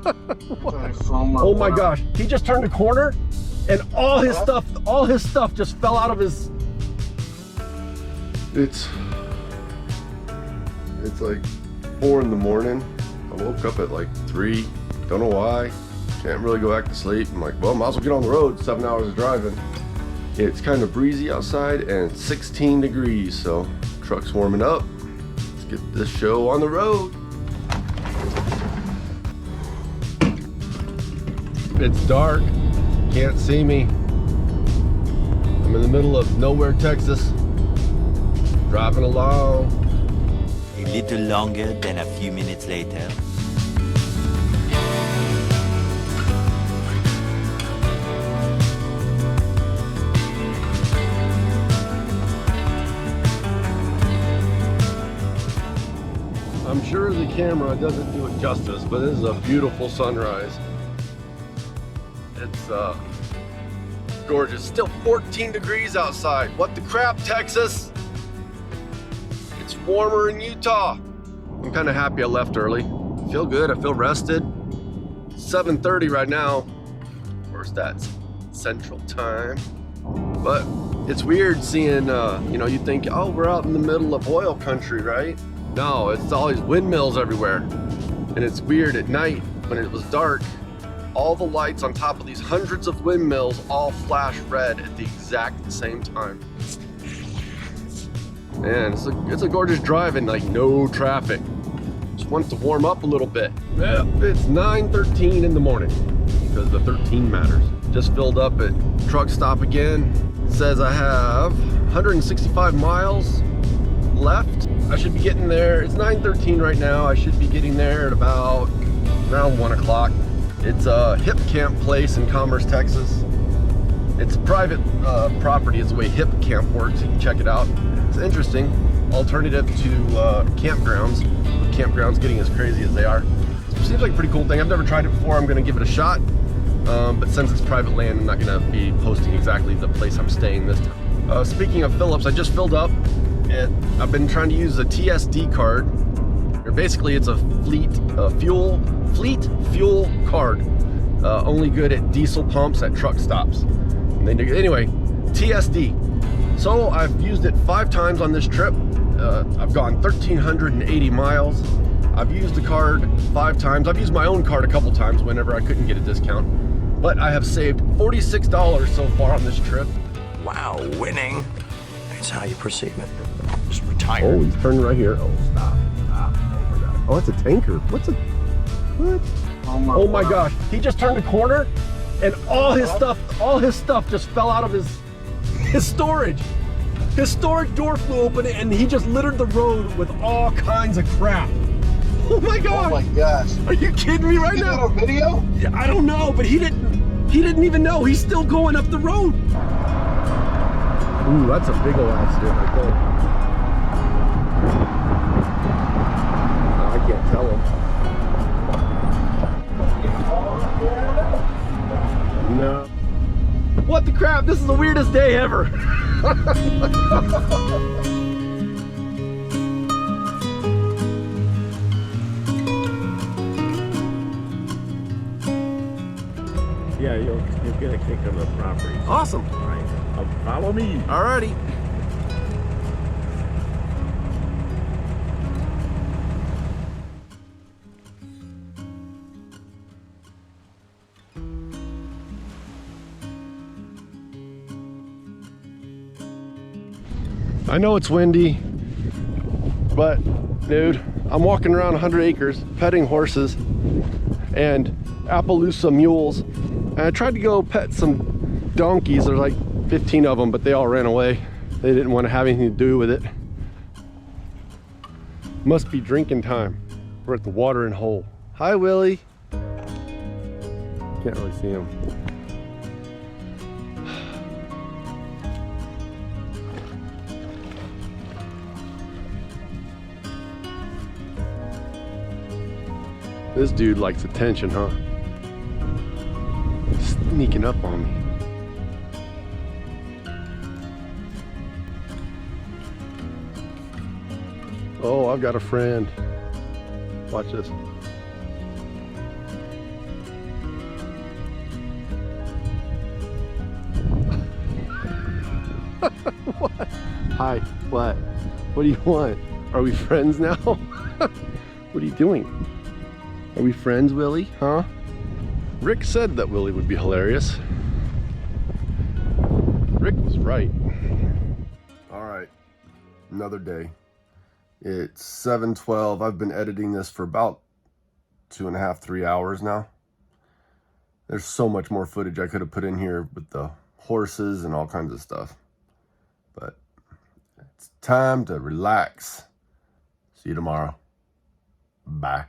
Oh my gosh, he just turned a corner and all his stuff just fell out of his... It's like 4 in the morning. I woke up at like 3, don't know why. Can't really go back to sleep. I'm like, well, might as well get on the road, 7 hours of driving. It's kind of breezy outside and it's 16 degrees, so truck's warming up. Let's get this show on the road. It's dark, can't see me. I'm in the middle of nowhere, Texas. Driving along. A little longer than a few minutes later. I'm sure the camera doesn't do it justice, but this is a beautiful sunrise. It's gorgeous. Still 14 degrees outside. What the crap, Texas? It's warmer in Utah. I'm kind of happy I left early. I feel good, I feel rested. 7:30 right now. Of course, that's Central Time. But it's weird seeing, you know, you think, oh, we're out in the middle of oil country, right? No, it's all these windmills everywhere. And it's weird at night when it was dark, all the lights on top of these hundreds of windmills all flash red at the exact same time. Man, it's a gorgeous drive and like no traffic. Just wants to warm up a little bit. Yeah, it's 9:13 in the morning because the 13 matters. Just filled up at truck stop again. It says I have 165 miles left. I should be getting there. It's 9:13 right now. I should be getting there at about around 1 o'clock. It's a hip camp place in Commerce, Texas. It's a private property is the way hip camp works. You can check it out. It's interesting. Alternative to campgrounds. Campgrounds getting as crazy as they are. It seems like a pretty cool thing. I've never tried it before. I'm going to give it a shot. But since it's private land, I'm not going to be posting exactly the place I'm staying this time. Speaking of Phillips, I just filled up. I've been trying to use a TSD card. Or basically, it's a fleet fuel card. Only good at diesel pumps at truck stops. And they do, anyway, TSD. So I've used it 5 times on this trip. I've gone 1,380 miles. I've used the card 5 times. I've used my own card a couple times whenever I couldn't get a discount. But I have saved $46 so far on this trip. Wow, winning. That's how you perceive it. Just retire. Oh, he's turning right here. Oh, stop. Oh my God. Oh, it's a tanker. What? Oh my gosh. He just turned a corner and all his stuff just fell out of his storage. His storage door flew open and he just littered the road with all kinds of crap. Oh my God. Oh my gosh. Are you kidding me right now? Is that a video? Yeah, I don't know, but he didn't even know. He's still going up the road. Ooh, that's a big old accident right there. I can't tell him. No. What the crap? This is the weirdest day ever. Yeah, you'll get a kick on the property. Awesome. All right. Follow me. Alrighty. I know it's windy, but dude, I'm walking around 100 acres, petting horses and Appaloosa mules. And I tried to go pet some donkeys. There's like 15 of them, but they all ran away. They didn't want to have anything to do with it. Must be drinking time. We're at the watering hole. Hi, Willie. Can't really see him. This dude likes attention, huh? Sneaking up on me. Oh, I've got a friend. Watch this. What? Hi. What? What do you want? Are we friends now? What are you doing? Are we friends, Willie? Huh? Rick said that Willie would be hilarious. Rick was right. All right, another day. It's 7:12. I've been editing this for about 2.5, 3 hours now. There's so much more footage I could have put in here with the horses and all kinds of stuff. But it's time to relax. See you tomorrow. Bye.